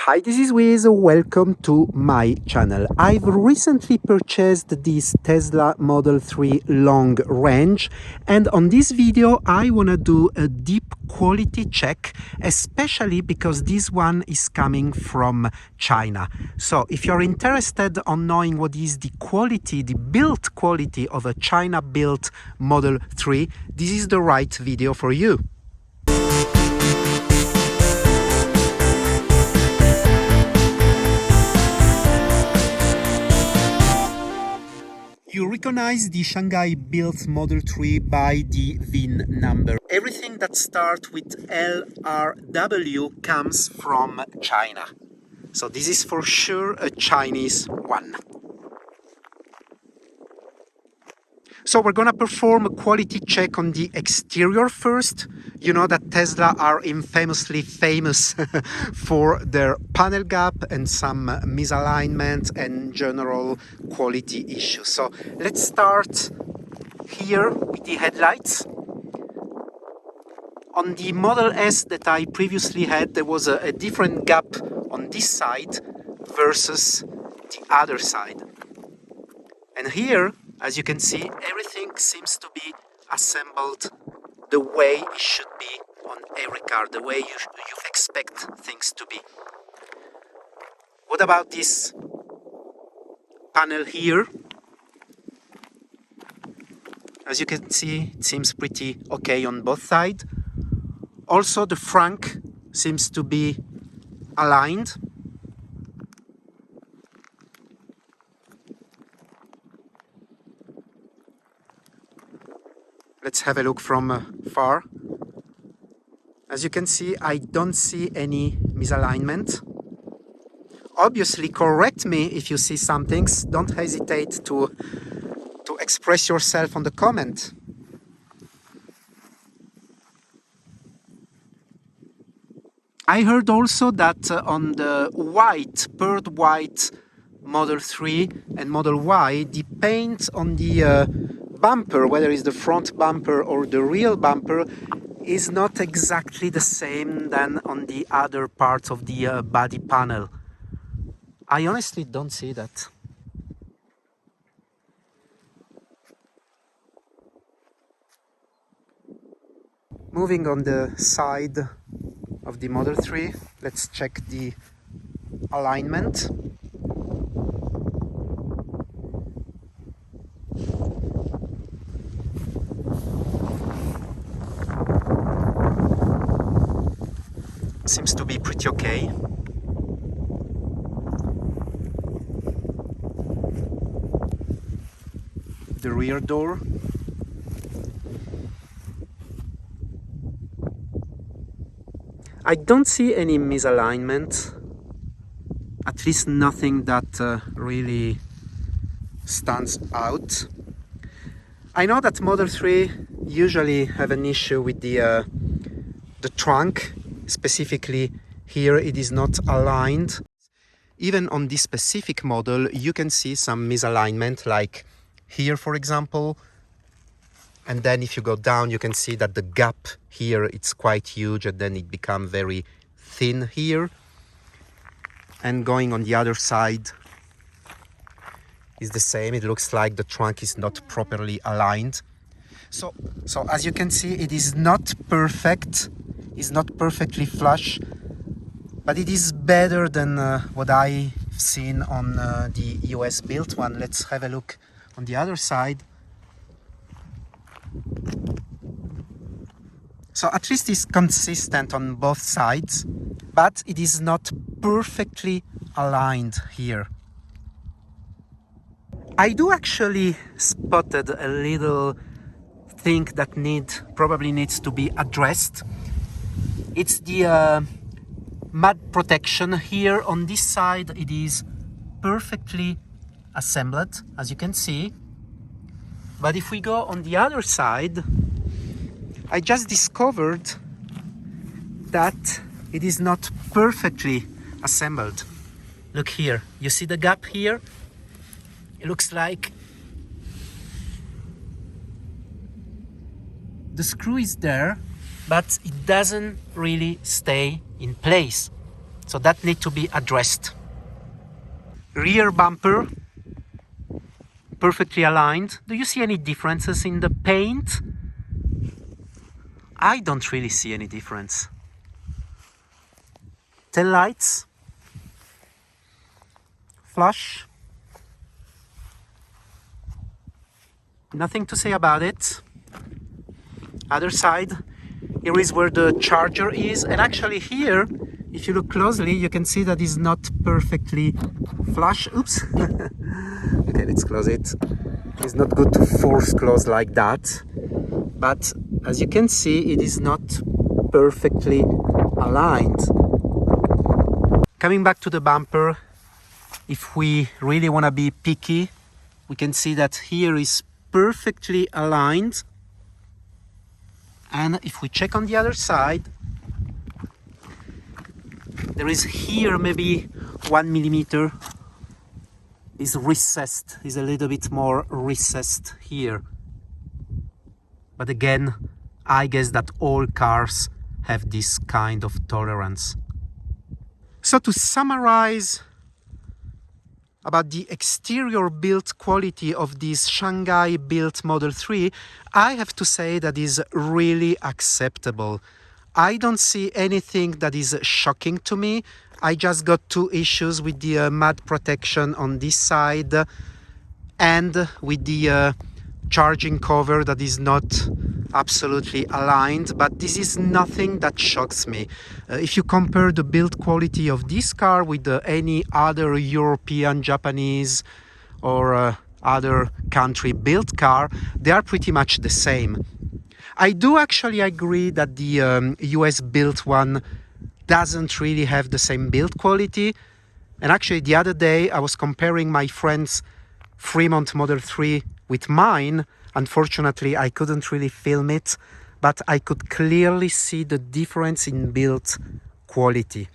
Hi, this is Wiz. Welcome to my channel. I've recently purchased this Tesla Model 3 long range, and on this video I want to do a deep quality check, especially because this one is coming from China. So if you're interested on knowing what is the quality, the build quality of a China built Model 3, this is the right video for you. You recognize the Shanghai built Model 3 by the VIN number. Everything that starts with LRW comes from China. So this is for sure a Chinese one. So we're gonna perform a quality check on the exterior first. You know that Tesla are infamously famous for their panel gap and some misalignment and general quality issues. So let's start here with the headlights. On the Model S that I previously had, there was a different gap on this side versus the other side. And here, as you can see, everything seems to be assembled the way it should be on every car, the way you expect things to be. What about this panel here? As you can see, it seems pretty okay on both sides. Also, the frunk seems to be aligned. Let's have a look from far. As you can see, I don't see any misalignment. Obviously, correct me if you see some things. Don't hesitate to express yourself on the comment. I heard also that on the white, pearl white Model 3 and Model Y, the paint on the bumper, whether it's the front bumper or the rear bumper, is not exactly the same than on the other parts of the body panel. I honestly don't see that. Moving on the side of the Model 3, let's check the alignment. Seems to be pretty okay. The rear door. I don't see any misalignment, at least nothing that really stands out. I know that Model 3 usually have an issue with the trunk. Specifically here it is not aligned. Even on this specific model you can see some misalignment, like here for example, and then if you go down you can see that the gap here it's quite huge and then it becomes very thin here, and going on the other side is the same. It looks like the trunk is not properly aligned. So as you can see, it is not perfect. Is not perfectly flush, but it is better than what I've seen on the US built one. Let's have a look on the other side. So at least it's consistent on both sides, but it is not perfectly aligned here. I do actually spotted a little thing that probably needs to be addressed. It's the mud protection. Here on this side it is perfectly assembled, as you can see, but if we go on the other side, I just discovered that it is not perfectly assembled. Look here, you see the gap here? It looks like the screw is there, but it doesn't really stay in place. So that needs to be addressed. Rear bumper, perfectly aligned. Do you see any differences in the paint? I don't really see any difference. Tail lights, flush. Nothing to say about it. Other side, here is where the charger is, and actually here, if you look closely, you can see that it's not perfectly flush. Oops. Okay, let's close it. It's not good to force close like that, but as you can see, it is not perfectly aligned. Coming back to the bumper, if we really want to be picky, we can see that here is perfectly aligned. And if we check on the other side, there is here maybe 1 millimeter is recessed, is a little bit more recessed here. But again, I guess that all cars have this kind of tolerance. So to summarize about the exterior build quality of this Shanghai built Model 3, I have to say that is really acceptable. I don't see anything that is shocking to me. I just got 2 issues with the mud protection on this side and with the charging cover that is not absolutely aligned, but this is nothing that shocks me. If you compare the build quality of this car with any other European, Japanese or other country built car, they are pretty much the same. I do actually agree that the US built one doesn't really have the same build quality. And actually the other day I was comparing my friend's Fremont Model 3 with mine. Unfortunately, I couldn't really film it, but I could clearly see the difference in build quality.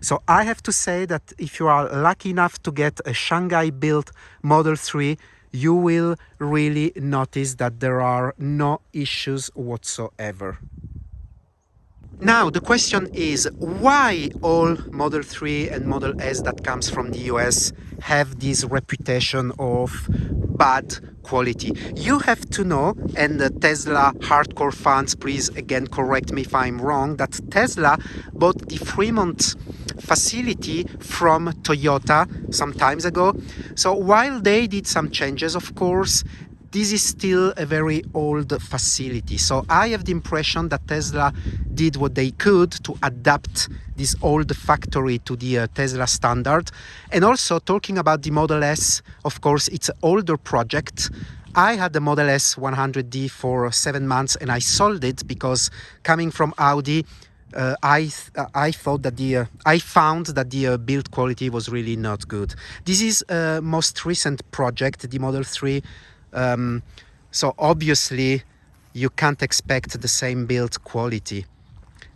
So I have to say that if you are lucky enough to get a Shanghai built Model 3, you will really notice that there are no issues whatsoever. Now, the question is why all Model 3 and Model S that comes from the US have this reputation of bad quality. You have to know, and the Tesla hardcore fans, please again correct me if I'm wrong, that Tesla bought the Fremont facility from Toyota some times ago. So while they did some changes, of course, this is still a very old facility. So I have the impression that Tesla did what they could to adapt this old factory to the Tesla standard. And also talking about the Model S, of course, it's an older project. I had the Model S 100D for 7 months and I sold it because coming from Audi, I found that the build quality was really not good. This is a most recent project, the Model 3. So obviously you can't expect the same build quality.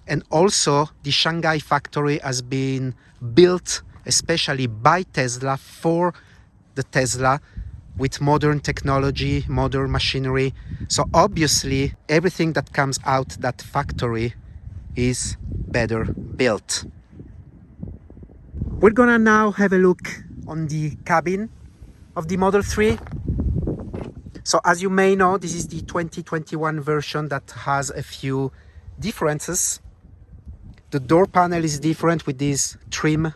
And also the Shanghai factory has been built especially by Tesla for the Tesla with modern technology, modern machinery. So obviously everything that comes out that factory is better built. We're gonna now have a look on the cabin of the Model 3. So as you may know, this is the 2021 version that has a few differences. The door panel is different with this trim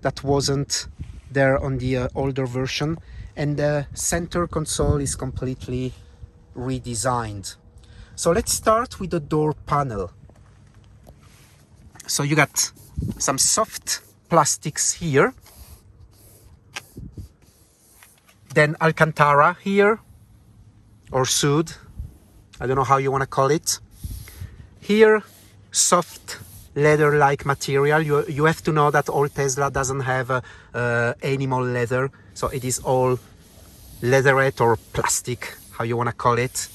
that wasn't there on the older version. And the center console is completely redesigned. So let's start with the door panel. So you got some soft plastics here. Then Alcantara here, or Sud, I don't know how you want to call it. Here, soft leather-like material. You have to know that all Tesla doesn't have animal leather, so it is all leatherette or plastic, how you want to call it.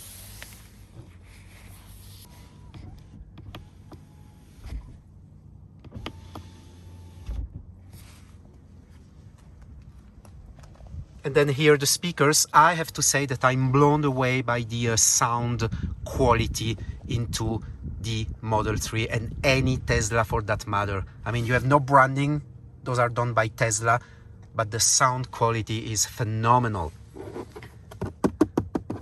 And then here the speakers. I have to say that I'm blown away by the sound quality into the Model 3 and any Tesla for that matter. I mean, you have no branding, those are done by Tesla, but the sound quality is phenomenal.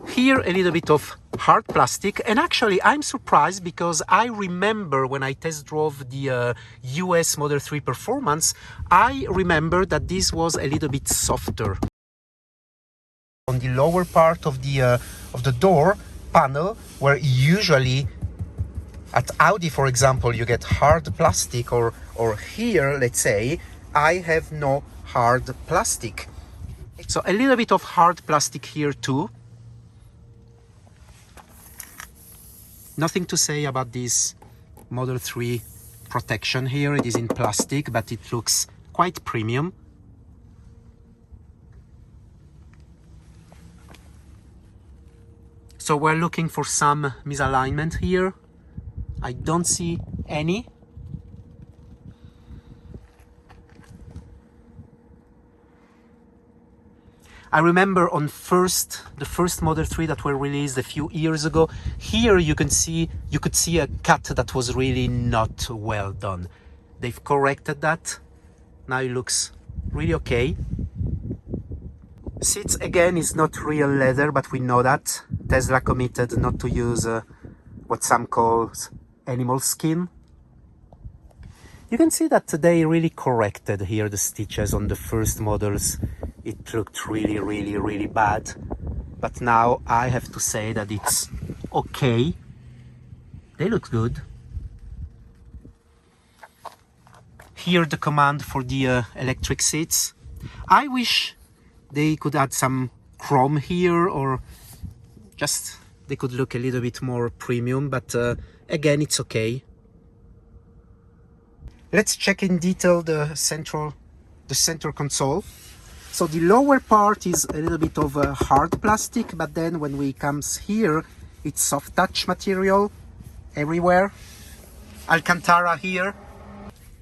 Here a little bit of hard plastic, and actually I'm surprised because I remember when I test drove the US Model 3 Performance, I remember that this was a little bit softer. On the lower part of the door panel, where usually at Audi, for example, you get hard plastic, or here, let's say, I have no hard plastic. So a little bit of hard plastic here too. Nothing to say about this Model 3 protection here. It is in plastic, but it looks quite premium. So we're looking for some misalignment here. I don't see any. I remember on the first Model 3 that were released a few years ago, here you could see a cut that was really not well done. They've corrected that. Now it looks really okay. Seats again is not real leather, but we know that. Tesla committed not to use what some call animal skin. You can see that they really corrected here the stitches on the first models. It looked really bad, but now I have to say that it's okay. They look good. Here the command for the electric seats. I wish they could add some chrome here, or just they could look a little bit more premium, but again, it's okay. Let's check in detail the center console. So the lower part is a little bit of a hard plastic, but then when we comes here, it's soft touch material everywhere. Alcantara here.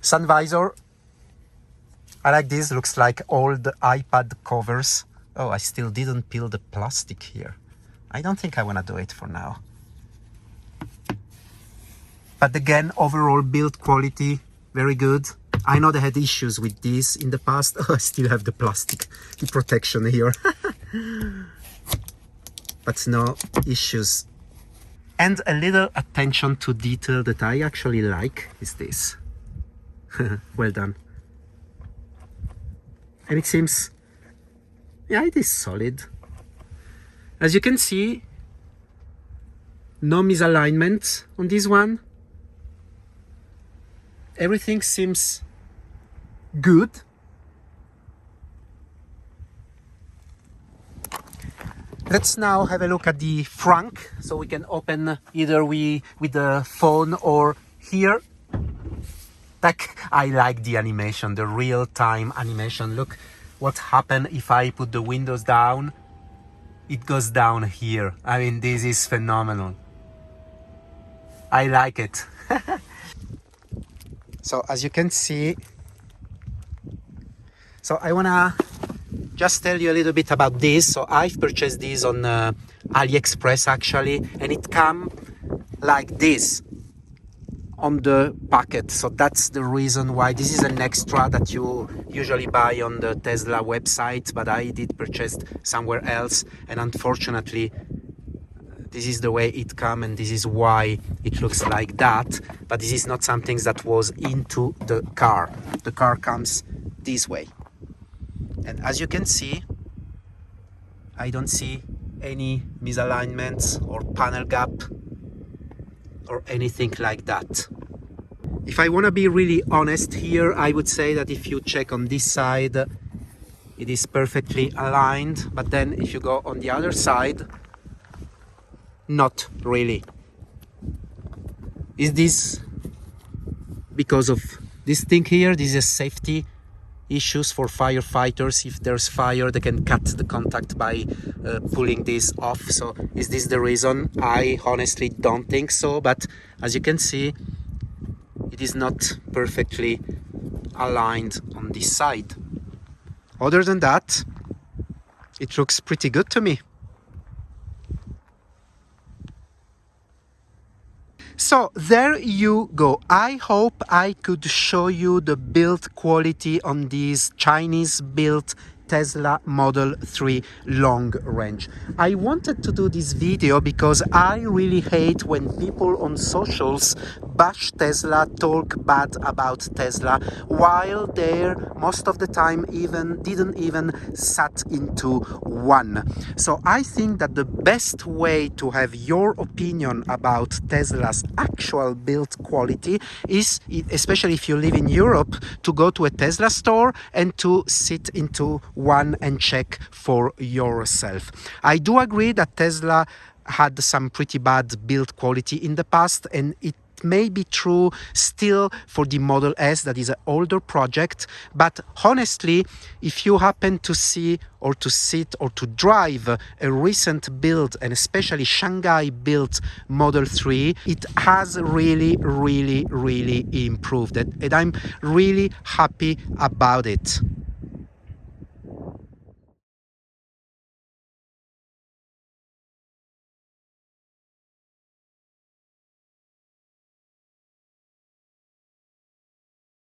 Sun visor. I like this, looks like old iPad covers. Oh, I still didn't peel the plastic here. I don't think I want to do it for now. But again, overall build quality, very good. I know they had issues with this in the past. Oh, I still have the plastic, the protection here. But no issues. And a little attention to detail that I actually like is this. Well done. And it seems, yeah, it is solid. As you can see, no misalignment on this one. Everything seems good. Let's now have a look at the Frunk, so we can open either with the phone or here. I like the animation, the real-time animation. Look what happened if I put the windows down. It goes down here. I mean, this is phenomenal. I like it. So as you can see, so I wanna just tell you a little bit about this. So I've purchased this on AliExpress actually, and it comes like this on the packet. So that's the reason why this is an extra that you usually buy on the Tesla website, but I did purchase somewhere else, and unfortunately this is the way it comes, and this is why it looks like that. But this is not something that was into the car. The car comes this way, and as you can see, I don't see any misalignments or panel gap or anything like that. If I want to be really honest here, I would say that if you check on this side, it is perfectly aligned, but then if you go on the other side, not really. Is this because of this thing here? This is safety issues for firefighters. If there's fire, they can cut the contact by pulling this off. So is this the reason? I honestly don't think so, but as you can see, it is not perfectly aligned on this side. Other than that, it looks pretty good to me. So there you go. I hope I could show you the build quality on these Chinese built Tesla Model 3 long range. I wanted to do this video because I really hate when people on socials bash Tesla, talk bad about Tesla, while they're most of the time didn't even sat into one. So I think that the best way to have your opinion about Tesla's actual build quality is, especially if you live in Europe, to go to a Tesla store and to sit into one and check for yourself. I do agree that Tesla had some pretty bad build quality in the past, and it may be true still for the Model S, that is an older project. But honestly, if you happen to see or to sit or to drive a recent build, and especially Shanghai built Model 3, it has really improved, and I'm really happy about it.